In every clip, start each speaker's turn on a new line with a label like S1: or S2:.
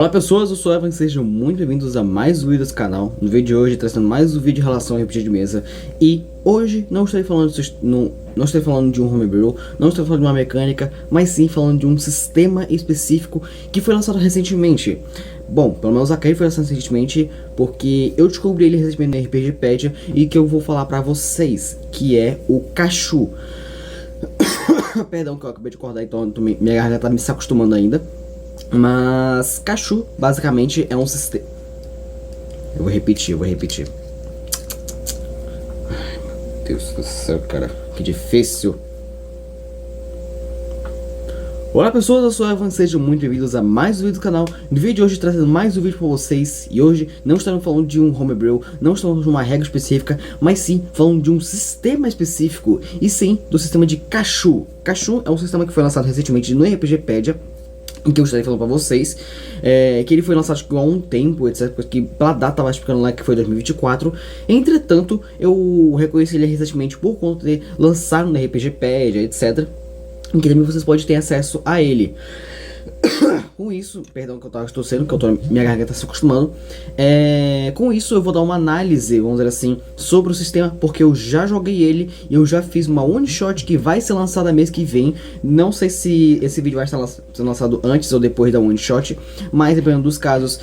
S1: Olá pessoas, eu sou o Evan, sejam muito bem-vindos a mais um vídeo desse canal. No vídeo de hoje, trazendo mais um vídeo em relação ao RPG de mesa. E hoje não estou falando de um homebrew, não estou falando de uma mecânica, mas sim falando de um sistema específico que foi lançado recentemente. Bom, pelo menos a Kairi foi lançado recentemente, porque eu descobri ele recentemente no RPGpedia e que eu vou falar pra vocês, que é o Kashu. Perdão que eu acabei de acordar, então minha garganta tá me se acostumando ainda. Mas Kashu basicamente é um sistema. Eu vou repetir. Ai, meu Deus do céu, cara, que difícil. Olá pessoas, eu sou o Evan, sejam muito bem-vindos a mais um vídeo do canal. No vídeo de hoje trazendo mais um vídeo para vocês. E hoje não estamos falando de um homebrew, não estamos falando de uma regra específica, mas sim falando de um sistema específico. E sim, do sistema de Kashu. Kashu é um sistema que foi lançado recentemente no RPGpedia, em que eu estarei falando pra vocês, que ele foi lançado há um tempo, etc, porque pela data tava explicando lá que foi 2024. Entretanto, eu reconheci ele recentemente por conta de lançar no RPGpedia, etc, em que também vocês podem ter acesso a ele. Com isso, perdão que eu tava tossindo, que minha garganta tá se acostumando. Com isso eu vou dar uma análise, vamos dizer assim, sobre o sistema, porque eu já joguei ele e eu já fiz uma one shot que vai ser lançada mês que vem. Não sei se esse vídeo vai estar sendo lançado antes ou depois da one shot, mas dependendo dos casos,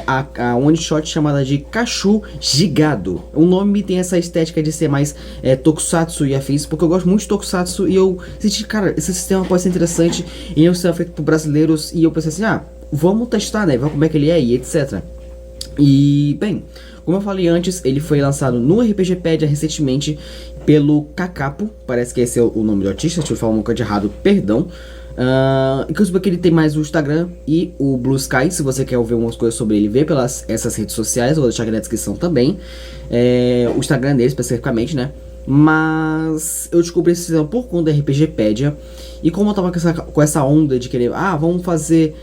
S1: a one shot chamada de Kashu Gigado. O nome tem essa estética de ser mais tokusatsu e afins, porque eu gosto muito de tokusatsu e eu senti, cara, esse sistema pode ser interessante e é um sistema feito por brasileiros. E eu pensei assim, vamos testar, né, vamos como é que ele é e etc. E, bem, como eu falei antes, ele foi lançado no RPGpedia recentemente pelo Kakapo, parece que esse é o nome do artista, deixa eu falar um bocado errado, perdão. Inclusive que ele tem mais o Instagram e o Blue Sky, se você quer ouvir algumas coisas sobre ele, vê pelas essas redes sociais, eu vou deixar aqui na descrição também, o Instagram dele especificamente, né. Mas eu descobri esse sistema por conta da RPGpedia. E como eu tava com essa onda de querer, vamos fazer,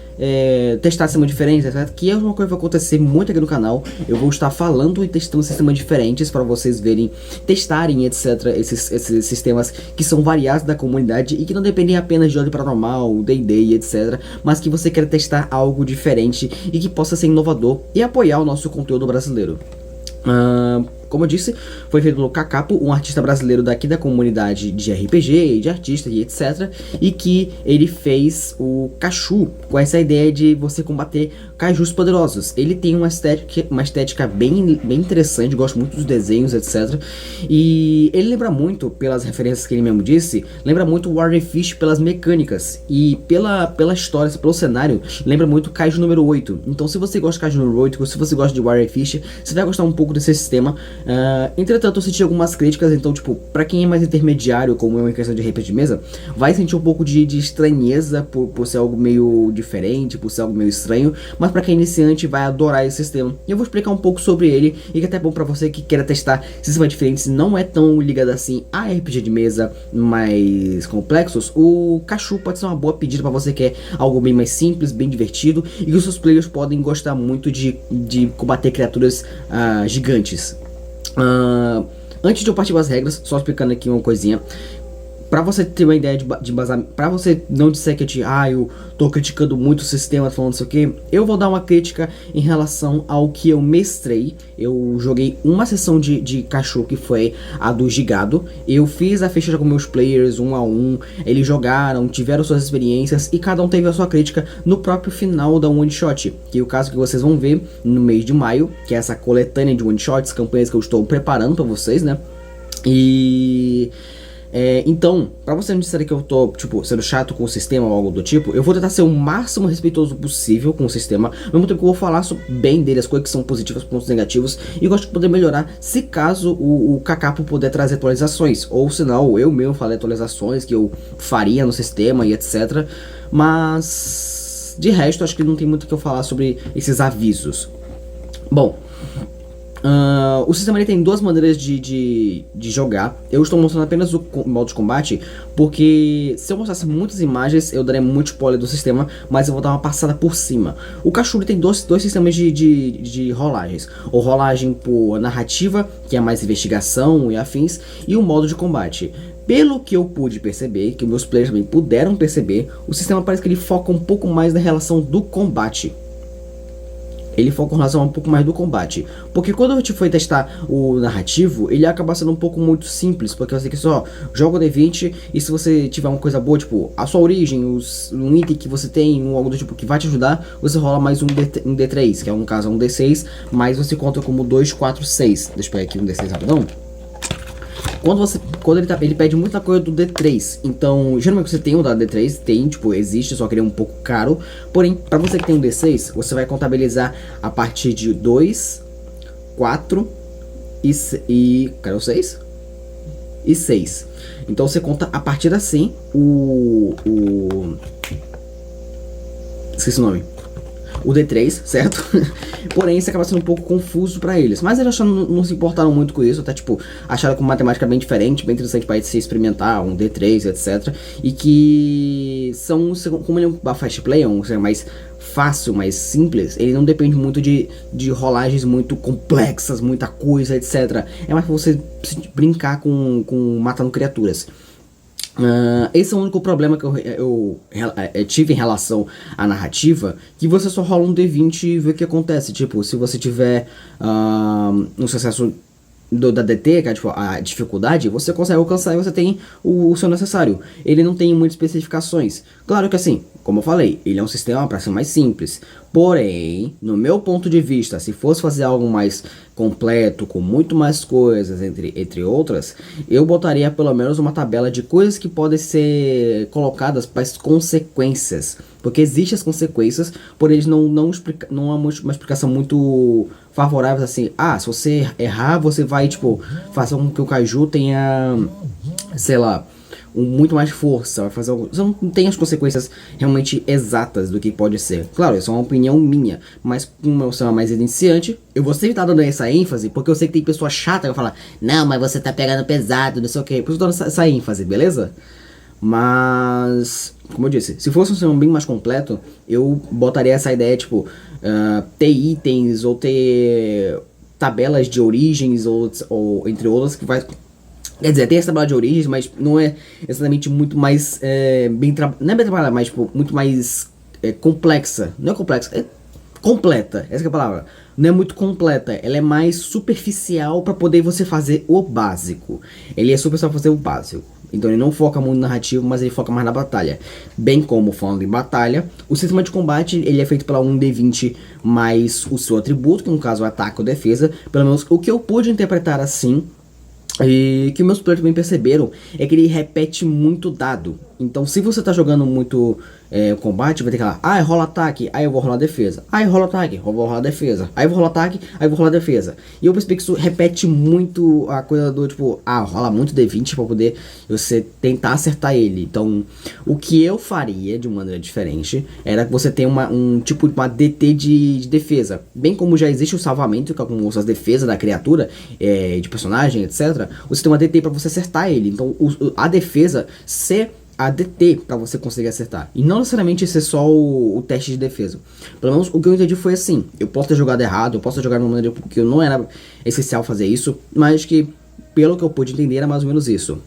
S1: testar sistema diferente, etc, que é uma coisa que vai acontecer muito aqui no canal. Eu vou estar falando e testando sistemas diferentes para vocês verem, testarem, etc, esses sistemas que são variados da comunidade e que não dependem apenas de ordem paranormal, D&D, etc, mas que você quer testar algo diferente e que possa ser inovador e apoiar o nosso conteúdo brasileiro. Como eu disse, foi feito pelo Kakapo, um artista brasileiro daqui da comunidade de RPG, de artistas e etc. E que ele fez o Kashu com essa ideia de você combater kaijus poderosos. Ele tem uma estética bem interessante, gosto muito dos desenhos, etc. E ele lembra muito, pelas referências que ele mesmo disse, lembra muito Warrior Fish pelas mecânicas. E pela história, pelo cenário, lembra muito Kaiju número 8. Então se você gosta de Kaiju número 8, se você gosta de Warrior Fish, você vai gostar um pouco desse sistema. Entretanto, eu senti algumas críticas, então, tipo, pra quem é mais intermediário, como é em questão de RPG de mesa, vai sentir um pouco de estranheza por ser algo meio diferente, por ser algo meio estranho, mas pra quem é iniciante vai adorar esse sistema. E eu vou explicar um pouco sobre ele, e que é até bom pra você que queira testar sistemas diferentes, não é tão ligado assim a RPG de mesa mais complexos. O Kashu pode ser uma boa pedida pra você que quer algo bem mais simples, bem divertido, e que os seus players podem gostar muito de combater criaturas gigantes. Antes de eu partir para as regras, só explicando aqui uma coisinha. Pra você ter uma ideia de basear, pra você não disser que eu tô criticando muito o sistema, falando isso aqui, eu vou dar uma crítica em relação ao que eu mestrei. Eu joguei uma sessão de Kashu, que foi a do Gigado. Eu fiz a ficha com meus players, 1 a 1. Eles jogaram, tiveram suas experiências e cada um teve a sua crítica no próprio final da one shot. Que é o caso que vocês vão ver no mês de maio, que é essa coletânea de one shots, campanhas que eu estou preparando pra vocês, né? Então, pra você não dizer que eu tô, tipo, sendo chato com o sistema ou algo do tipo, eu vou tentar ser o máximo respeitoso possível com o sistema, ao mesmo tempo que eu vou falar bem dele, as coisas que são positivas, pontos negativos, e gosto de poder melhorar se caso o Kakapo puder trazer atualizações, ou se não, eu mesmo falei atualizações que eu faria no sistema e etc. Mas, de resto, acho que não tem muito o que eu falar sobre esses avisos. Bom, o sistema ele tem duas maneiras de jogar. Eu estou mostrando apenas o modo de combate, porque se eu mostrasse muitas imagens eu daria muito spoiler do sistema, mas eu vou dar uma passada por cima. O Kashu tem dois sistemas de rolagens. O rolagem por narrativa, que é mais investigação e afins, e o modo de combate. Pelo que eu pude perceber, que meus players também puderam perceber, o sistema parece que ele foca um pouco mais na relação do combate. ele foca em relação a um pouco mais do combate. Porque quando a gente foi testar o narrativo, ele acaba sendo um pouco muito simples, porque você que só joga o D20 e se você tiver uma coisa boa, tipo, a sua origem, um item que você tem, algo do tipo que vai te ajudar, você rola mais um D3, que é um caso um D6, mas você conta como 2, 4, 6. Deixa eu pegar aqui um D6 rapidão. Quando ele pede muita coisa do D3, então geralmente você tem um dado D3, tipo, existe, só que ele é um pouco caro. Porém, para você que tem um D6, você vai contabilizar a partir de 2, 4 cadê o 6? E 6. Então você conta a partir assim esqueci o nome. O D3, certo? Porém, isso acaba sendo um pouco confuso pra eles. Mas eles não se importaram muito com isso. Até, tipo, acharam com matemática bem diferente, bem interessante pra se experimentar, um D3, etc. E que como ele é um fast play, mais fácil, mais simples, ele não depende muito de rolagens muito complexas, muita coisa, etc. É mais pra você brincar com matando criaturas. Esse é o único problema que eu tive em relação à narrativa, que você só rola um D20 e vê o que acontece. Tipo, se você tiver um sucesso da DT, que é tipo, a dificuldade, você consegue alcançar e você tem o seu necessário. Ele não tem muitas especificações. Claro que assim, como eu falei, ele é um sistema para ser mais simples. Porém, no meu ponto de vista, se fosse fazer algo mais completo, com muito mais coisas, entre outras, eu botaria pelo menos uma tabela de coisas que podem ser colocadas para as consequências. Porque existem as consequências, porém eles não há uma explicação muito favorável assim. Se você errar, você vai, tipo, fazer com que o Kaiju tenha, sei lá, muito mais força, vai fazer algo. Você não tem as consequências realmente exatas do que pode ser. Claro, isso é uma opinião minha, mas como eu sou mais iniciante, eu vou sempre estar dando essa ênfase, porque eu sei que tem pessoa chata que vai falar, não, mas você tá pegando pesado, não sei o que, por isso eu tô dando essa ênfase, beleza? Mas, como eu disse, se fosse um sistema bem mais completo, eu botaria essa ideia, tipo, ter itens ou ter tabelas de origens ou entre outras que vai. Quer dizer, tem essa tabela de origens, mas não é exatamente muito mais não é bem trabalhada, mas tipo, muito mais complexa. Não é complexa, é completa, essa que é a palavra. Não é muito completa, ela é mais superficial para poder você fazer o básico. Ele é superficial para fazer o básico. Então ele não foca muito no narrativo, mas ele foca mais na batalha. Bem como falando em batalha, o sistema de combate ele é feito pela 1d20 mais o seu atributo, que no caso é ataque ou defesa. Pelo menos o que eu pude interpretar assim, e que meus players também perceberam, é que ele repete muito dado. Então se você tá jogando muito combate, vai ter que falar, rola ataque, aí eu vou rolar defesa. Aí rola ataque, eu vou rolar defesa. Aí eu vou rolar ataque, aí eu vou rolar defesa. E eu percebi que isso repete muito a coisa do tipo, rola muito D20 pra poder você tentar acertar ele. Então, o que eu faria de uma maneira diferente era que você tenha um tipo de uma DT de defesa. Bem como já existe o salvamento, que é com as defesas da criatura, de personagem, etc. Você tem uma DT pra você acertar ele. Então, a defesa ser a DT para você conseguir acertar. E não necessariamente ser só o teste de defesa. Pelo menos o que eu entendi foi assim. Eu posso ter jogado errado, eu posso ter jogado de uma maneira que não era essencial fazer isso, mas que, pelo que eu pude entender, era mais ou menos isso.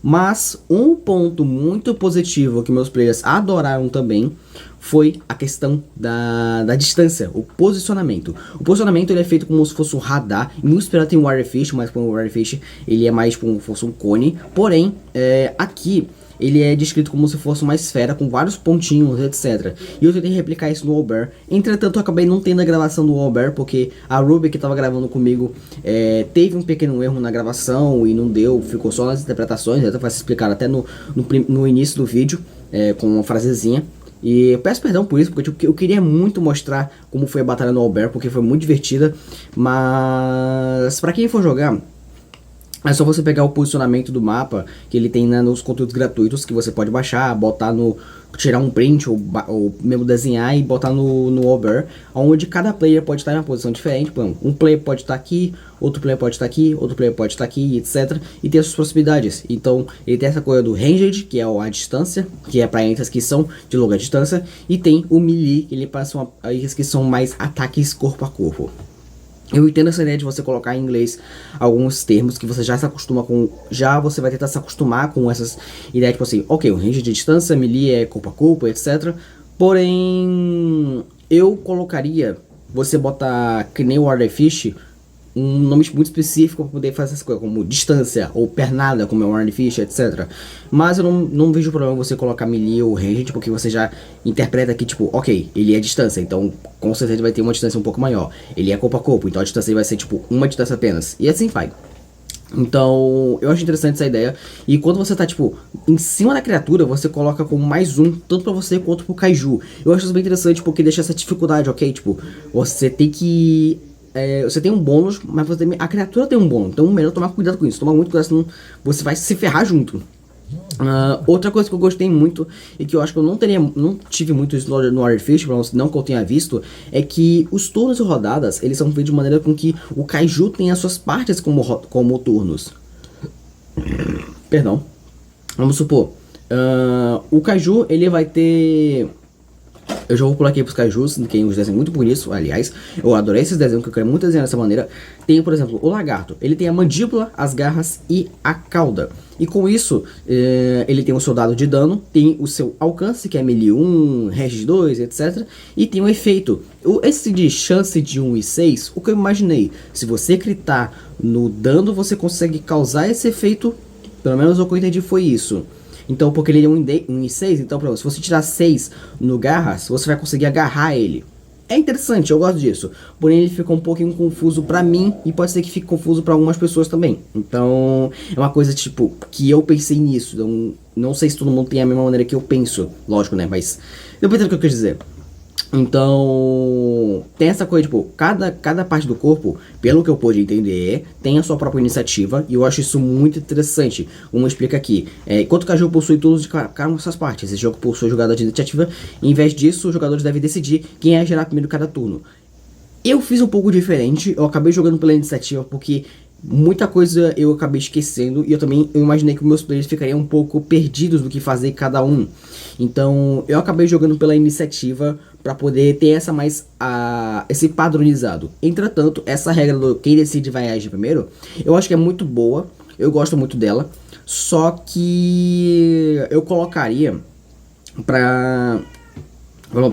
S1: Mas um ponto muito positivo que meus players adoraram também foi a questão da distância, o posicionamento. O posicionamento ele é feito como se fosse um radar. Em muitos piratas tem o Wirefish, mas com o Wirefish ele é mais como se fosse um cone. Porém, aqui ele é descrito como se fosse uma esfera com vários pontinhos, etc. E eu tentei replicar isso no Owlbear. Entretanto, eu acabei não tendo a gravação do Owlbear, porque a Ruby que estava gravando comigo teve um pequeno erro na gravação e não deu, ficou só nas interpretações. Até vai se explicar até no início do vídeo, com uma frasezinha. E eu peço perdão por isso, porque eu queria muito mostrar como foi a batalha no Owlbear, porque foi muito divertida. Mas pra quem for jogar, é só você pegar o posicionamento do mapa que ele tem nos conteúdos gratuitos que você pode baixar, botar tirar um print ou mesmo desenhar e botar no Owlbear, onde cada player pode estar em uma posição diferente. Um player pode estar aqui, outro player pode estar aqui, outro player pode estar aqui, etc. E ter as suas possibilidades. Então ele tem essa coisa do ranged, que é a distância, que é para entras que são de longa distância, e tem o melee, que ele passa que são mais ataques corpo a corpo. Eu entendo essa ideia de você colocar em inglês alguns termos que você já se acostuma com. Já você vai tentar se acostumar com essas ideias, tipo assim, ok, o range de distância, melee é corpo a corpo, etc. Porém, eu colocaria, você botar que nem o Warfish, um nome muito específico para poder fazer essas coisas, como distância ou pernada, como é o Warfish, etc. Mas eu não vejo problema você colocar melee ou ranged, porque você já interpreta que, tipo, ok, ele é distância, então com certeza vai ter uma distância um pouco maior. Ele é corpo a corpo, então a distância vai ser, tipo, uma distância apenas. E assim vai. Então, eu acho interessante essa ideia. E quando você tá, tipo, em cima da criatura, você coloca como mais um, tanto pra você quanto pro Kaiju. Eu acho isso bem interessante porque deixa essa dificuldade, ok? Tipo, você tem que... você tem um bônus, mas você a criatura tem um bônus. Então, melhor tomar cuidado com isso. Tomar muito cuidado, senão você vai se ferrar junto. Outra coisa que eu gostei muito e que eu acho que eu não tive muito isso no Warfish, não que eu tenha visto, é que os turnos e rodadas eles são feitos de maneira com que o Kaiju tenha as suas partes como turnos. Perdão. Vamos supor, o Kaiju ele vai ter. Eu já vou pular aqui pros Kaijus, que os desenhos muito bonitos, aliás. Eu adorei esses desenhos, que eu quero muito desenhar dessa maneira. Tem, por exemplo, o lagarto. Ele tem a mandíbula, as garras e a cauda. E com isso, ele tem um soldado de dano, tem o seu alcance, que é melee 1, range 2, etc. E tem um efeito. Esse de chance de 1 e 6, o que eu imaginei. Se você critar no dano, você consegue causar esse efeito. Pelo menos o que eu entendi foi isso. Então, porque ele é 1 e 6, então, se você tirar 6 no garras, você vai conseguir agarrar ele. É interessante, eu gosto disso. Porém, ele fica um pouquinho confuso pra mim e pode ser que fique confuso pra algumas pessoas também. Então, é uma coisa, tipo, que eu pensei nisso. Então, não sei se todo mundo tem a mesma maneira que eu penso. Lógico, né? Mas, eu entendo o que eu quis dizer. Então, tem essa coisa, tipo, cada parte do corpo, pelo que eu pude entender, tem a sua própria iniciativa, e eu acho isso muito interessante. Uma explica aqui, enquanto o Kaiju possui todos de cada uma dessas partes, esse jogo possui jogada de iniciativa, em vez disso, os jogadores devem decidir quem é gerar primeiro cada turno. Eu fiz um pouco diferente, eu acabei jogando pela iniciativa, porque muita coisa eu acabei esquecendo e eu imaginei que meus players ficariam um pouco perdidos do que fazer cada um. Então eu acabei jogando pela iniciativa para poder ter esse padronizado. Entretanto, essa regra do quem decide vai agir primeiro, eu acho que é muito boa, eu gosto muito dela, só que eu colocaria pra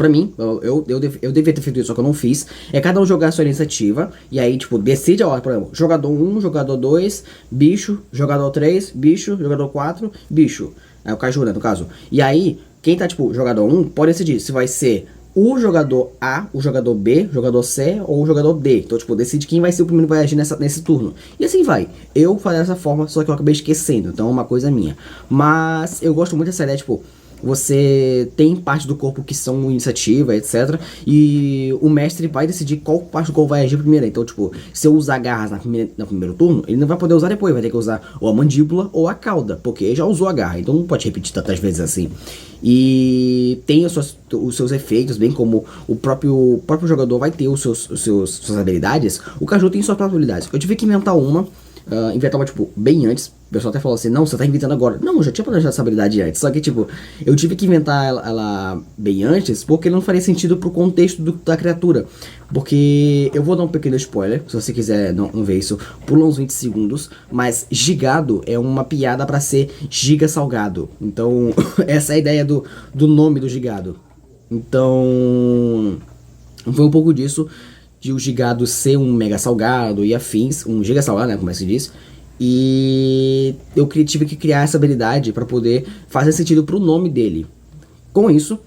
S1: mim, eu devia ter feito isso, só que eu não fiz. É cada um jogar a sua iniciativa. E aí, tipo, decide a ordem, por exemplo, jogador 1, jogador 2, bicho, jogador 3, bicho, jogador 4, bicho. É o Kaiju, né, no caso. E aí, quem tá, tipo, jogador 1, pode decidir se vai ser o jogador A, o jogador B, o jogador C ou o jogador D. Então, tipo, decide quem vai ser o primeiro que vai agir nesse turno. E assim vai. Eu falei dessa forma, só que eu acabei esquecendo. Então é uma coisa minha. Mas eu gosto muito dessa ideia, tipo, você tem parte do corpo que são iniciativa, etc. E o mestre vai decidir qual parte do corpo vai agir primeiro. Então, tipo, se eu usar garras no primeiro turno, ele não vai poder usar depois. Vai ter que usar ou a mandíbula ou a cauda. Porque já usou a garra. Então não pode repetir tantas vezes assim. E tem os seus efeitos, bem como o próprio jogador vai ter suas habilidades. O Kaiju tem suas próprias habilidades. Eu tive que inventar uma, tipo, bem antes. O pessoal até falou assim, não, você tá inventando agora. Não, eu já tinha planejado essa habilidade antes. Só que, tipo, eu tive que inventar ela bem antes, porque não faria sentido pro contexto da criatura. Porque eu vou dar um pequeno spoiler, se você quiser não ver isso, pula uns 20 segundos. Mas gigado é uma piada pra ser giga salgado. Então, essa é a ideia do nome do gigado. Então, foi um pouco disso. De o gigado ser um mega salgado e afins, um giga salgado, né, como é que se diz. E eu tive que criar essa habilidade para poder fazer sentido pro nome dele. Com isso,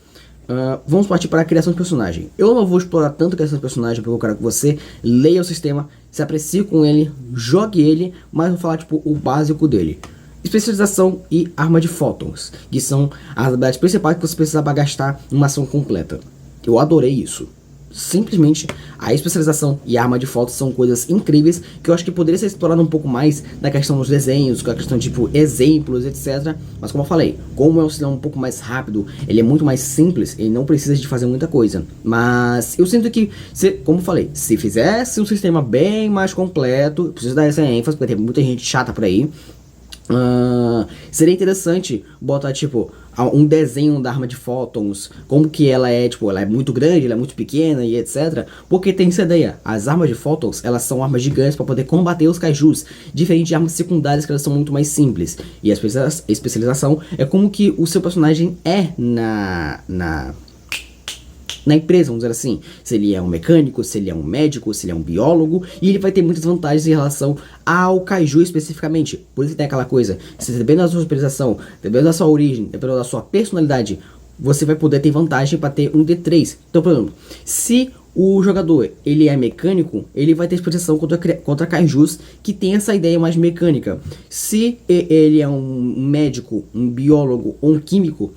S1: vamos partir para a criação de personagem. Eu não vou explorar tanto a criação de personagem, porque eu quero que você leia o sistema, se aprecie com ele, jogue ele, mas vou falar tipo o básico dele. Especialização e arma de fótons, que são as habilidades principais que você precisava gastar em uma ação completa. Eu adorei isso. Simplesmente a especialização e a arma de foto são coisas incríveis que eu acho que poderia ser explorado um pouco mais na questão dos desenhos, com a questão de tipo exemplos, etc. Mas como eu falei, como é um sistema um pouco mais rápido, ele é muito mais simples, ele não precisa de fazer muita coisa. Mas eu sinto que, como eu falei, se fizesse um sistema bem mais completo, preciso dar essa ênfase, porque tem muita gente chata por aí. Seria interessante botar tipo um desenho da arma de fótons, como que ela é, tipo, ela é muito grande, ela é muito pequena e etc. Porque tem essa ideia, as armas de fótons, elas são armas gigantes para poder combater os kaijus, diferente de armas secundárias que elas são muito mais simples. E a especialização é como que o seu personagem é na empresa, vamos dizer assim. Se ele é um mecânico, se ele é um médico, se ele é um biólogo, e ele vai ter muitas vantagens em relação ao Kaiju especificamente. Por isso que tem aquela coisa, se dependendo da sua especialização, dependendo da sua origem, dependendo da sua personalidade, você vai poder ter vantagem para ter um D3. Então, por exemplo, se o jogador ele é mecânico, ele vai ter proteção contra kaijus que tem essa ideia mais mecânica. Se ele é um médico, um biólogo ou um químico,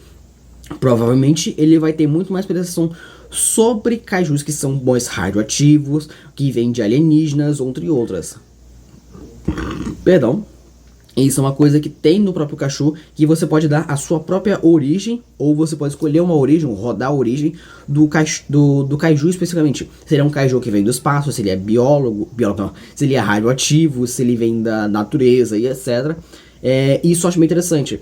S1: provavelmente ele vai ter muito mais proteção sobre kaijus que são bons radioativos, que vêm de alienígenas, entre outras. Perdão. Isso é uma coisa que tem no próprio Kaiju, que você pode dar a sua própria origem, ou você pode escolher uma origem, rodar a origem do Kaiju especificamente. Se ele é um Kaiju que vem do espaço, se ele é biólogo não, se ele é radioativo, se ele vem da natureza e etc. Isso eu acho meio interessante.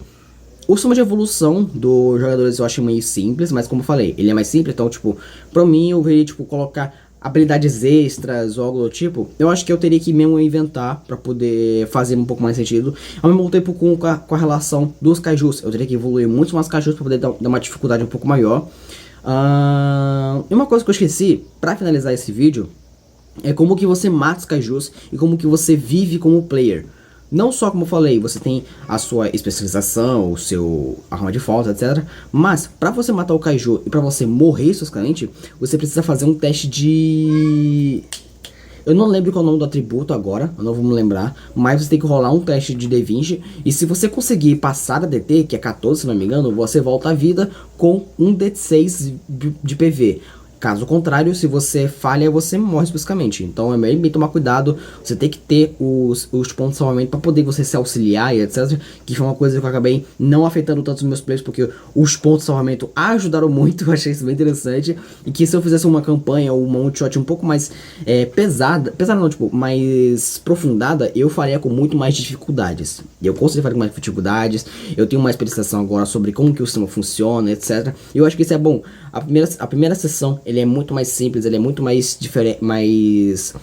S1: O sistema de evolução dos jogadores eu acho meio simples, mas como eu falei, ele é mais simples, então tipo, pra mim eu veria tipo, colocar habilidades extras ou algo do tipo, eu acho que eu teria que mesmo inventar pra poder fazer um pouco mais sentido. Ao mesmo tempo com a relação dos kaijus, eu teria que evoluir muito mais kaijus pra poder dar uma dificuldade um pouco maior. E uma coisa que eu esqueci, pra finalizar esse vídeo, é como que você mata os kaijus e como que você vive como player. Não só, como eu falei, você tem a sua especialização, o seu arma de falta, etc. Mas, pra você matar o Kaiju e pra você morrer suscitamente, você precisa fazer um teste de... Eu não lembro qual é o nome do atributo agora, eu não vou me lembrar. Mas você tem que rolar um teste de D20. E se você conseguir passar a DT, que é 14 se não me engano, você volta à vida com um D6 de PV. Caso contrário, se você falha, você morre especificamente. Então é bem tomar cuidado. Você tem que ter os pontos de salvamento para poder você se auxiliar e etc. Que foi uma coisa que eu acabei não afetando tanto os meus players, porque os pontos de salvamento ajudaram muito. Eu achei isso bem interessante. E que se eu fizesse uma campanha ou uma one-shot um pouco mais pesada não, tipo, mais aprofundada, eu faria com muito mais dificuldades. E eu consigo fazer com mais dificuldades. Eu tenho uma especialização agora sobre como que o sistema funciona, etc. E eu acho que isso é bom. A primeira sessão, ele é muito mais simples, ele é muito mais diferente, mais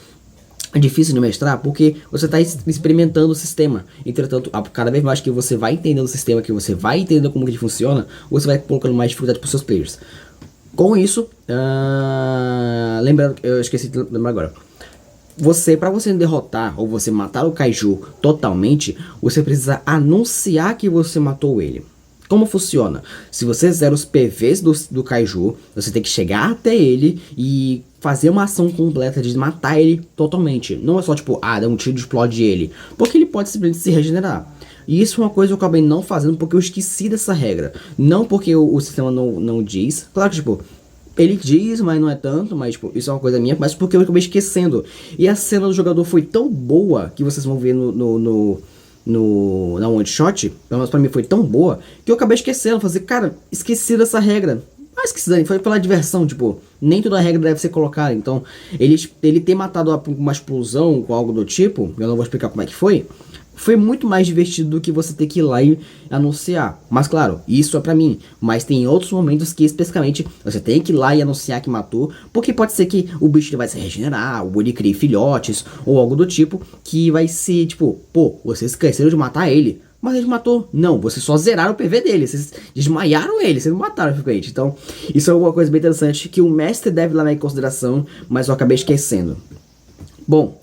S1: difícil de mestrar, porque você está experimentando o sistema. Entretanto, cada vez mais que você vai entendendo o sistema, que você vai entendendo como ele funciona, você vai colocando mais dificuldade para os seus players. Com isso, lembrando, eu esqueci de lembrar agora. Para você derrotar ou você matar o Kaiju totalmente, você precisa anunciar que você matou ele. Como funciona? Se você zera os PVs do Kaiju, você tem que chegar até ele e fazer uma ação completa de matar ele totalmente. Não é só tipo, dá um tiro e explode ele. Porque ele pode simplesmente se regenerar. E isso é uma coisa que eu acabei não fazendo porque eu esqueci dessa regra. Não porque o sistema não diz. Claro que tipo, ele diz, mas não é tanto, mas tipo, isso é uma coisa minha, mas porque eu acabei esquecendo. E a cena do jogador foi tão boa que vocês vão ver na one shot, pelo menos pra mim foi tão boa, que eu acabei esquecendo, cara, esqueci dessa regra. Mas que se dane, foi pela diversão, tipo, nem toda a regra deve ser colocada. Então, ele ter matado uma explosão com algo do tipo, eu não vou explicar como é que foi muito mais divertido do que você ter que ir lá e anunciar. Mas claro, isso é pra mim. Mas tem outros momentos que especificamente você tem que ir lá e anunciar que matou, porque pode ser que o bicho vai se regenerar, ou ele crie filhotes, ou algo do tipo, que vai ser tipo, pô, vocês esqueceram de matar ele. Mas ele matou. Não, vocês só zeraram o PV dele. Vocês desmaiaram ele, vocês não mataram simplesmente. Então, isso é uma coisa bem interessante que o mestre deve levar em consideração, mas eu acabei esquecendo. Bom,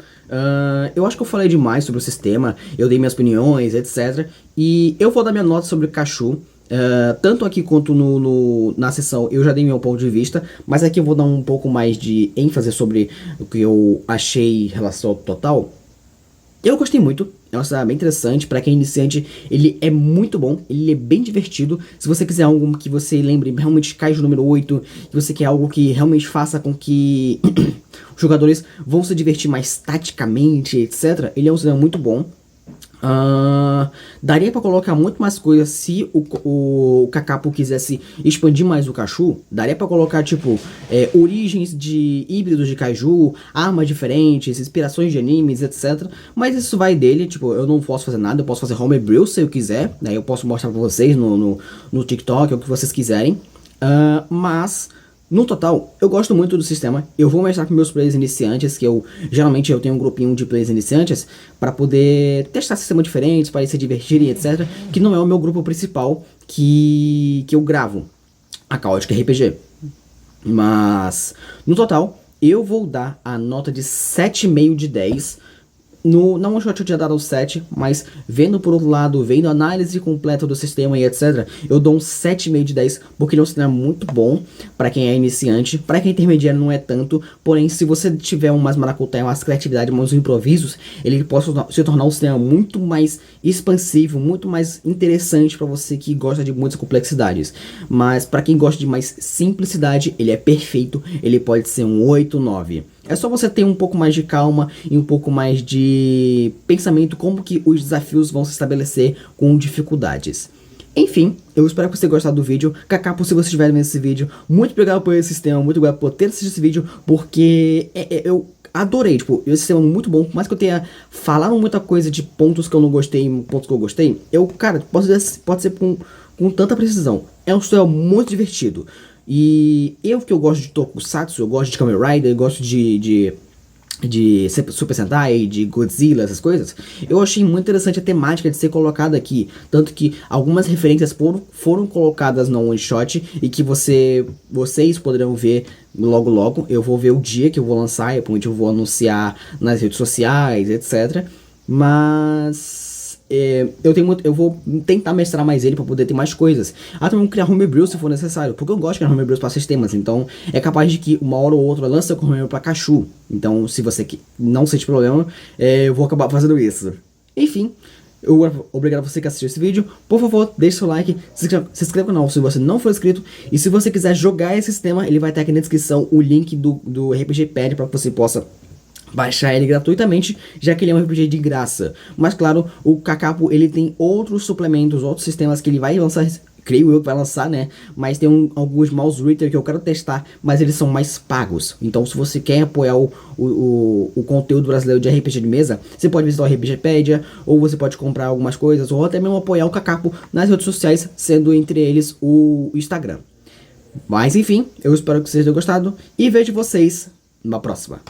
S1: eu acho que eu falei demais sobre o sistema, eu dei minhas opiniões, etc. E eu vou dar minha nota sobre o Kaiju. Tanto aqui quanto na sessão eu já dei meu ponto de vista, mas aqui eu vou dar um pouco mais de ênfase sobre o que eu achei em relação ao total. Eu gostei muito, é uma história bem interessante. Pra quem é iniciante, ele é muito bom, ele é bem divertido. Se você quiser algo que você lembre realmente Kaiju número 8, que você quer algo que realmente faça com que os jogadores vão se divertir mais taticamente, etc. Ele é um sistema muito bom. Daria pra colocar muito mais coisas se o Kakapo quisesse expandir mais o Kaiju. Daria pra colocar tipo origens de híbridos de Kaiju, armas diferentes, inspirações de animes, etc. Mas isso vai dele, tipo, eu não posso fazer nada. Eu posso fazer homebrew se eu quiser, né? Eu posso mostrar pra vocês no TikTok, ou o que vocês quiserem. Mas no total, eu gosto muito do sistema. Eu vou mostrar para meus players iniciantes, que geralmente eu tenho um grupinho de players iniciantes, para poder testar sistemas diferentes, para eles se divertirem, etc. Que não é o meu grupo principal que eu gravo, a Chaotic RPG. Mas, no total, eu vou dar a nota de 7,5 de 10. No, na One Shot eu tinha dado 7, mas vendo por outro lado, vendo a análise completa do sistema e etc, eu dou um 7,5 de 10, porque ele é um sistema muito bom para quem é iniciante, para quem é intermediário não é tanto, porém se você tiver um mais maracutaia, mais criatividade, mais improvisos, ele pode se tornar um sistema muito mais expansivo, muito mais interessante para você que gosta de muitas complexidades. Mas para quem gosta de mais simplicidade, ele é perfeito, ele pode ser um 8, 9. É só você ter um pouco mais de calma e um pouco mais de pensamento como que os desafios vão se estabelecer com dificuldades. Enfim, eu espero que você tenha gostado do vídeo. Kakapo, se você estiver vendo esse vídeo, muito obrigado por esse sistema, muito obrigado por ter assistido esse vídeo, porque eu adorei, tipo, esse sistema é muito bom, por mais que eu tenha falado muita coisa de pontos que eu não gostei e pontos que eu gostei, cara, pode ser com tanta precisão. É um sistema muito divertido. E eu que eu gosto de Tokusatsu, eu gosto de Kamen Rider, eu gosto de Super Sentai, de Godzilla, essas coisas, eu achei muito interessante a temática de ser colocada aqui. Tanto que algumas referências foram colocadas no One Shot e que vocês poderão ver logo logo. Eu vou ver o dia que eu vou lançar, eu vou anunciar nas redes sociais, etc. Mas eu vou tentar mestrar mais ele pra poder ter mais coisas. Também criar homebrew se for necessário, porque eu gosto de criar homebrews para sistemas. Então é capaz de que uma hora ou outra lança com homebrew pra Kachu. Então se você não sente problema, eu vou acabar fazendo isso. Enfim, obrigado a você que assistiu esse vídeo. Por favor, deixe seu like, se inscreva no canal se você não for inscrito. E se você quiser jogar esse sistema, ele vai estar aqui na descrição o link do RPG Pad para que você possa baixar ele gratuitamente, já que ele é um RPG de graça. Mas claro, o Kakapo ele tem outros suplementos, outros sistemas que ele vai lançar, creio eu que vai lançar, né? Mas tem alguns mouse reader que eu quero testar, mas eles são mais pagos. Então se você quer apoiar o conteúdo brasileiro de RPG de mesa, você pode visitar o RPGpedia, ou você pode comprar algumas coisas, ou até mesmo apoiar o Kakapo nas redes sociais, sendo entre eles o Instagram. Mas enfim, eu espero que vocês tenham gostado e vejo vocês numa próxima.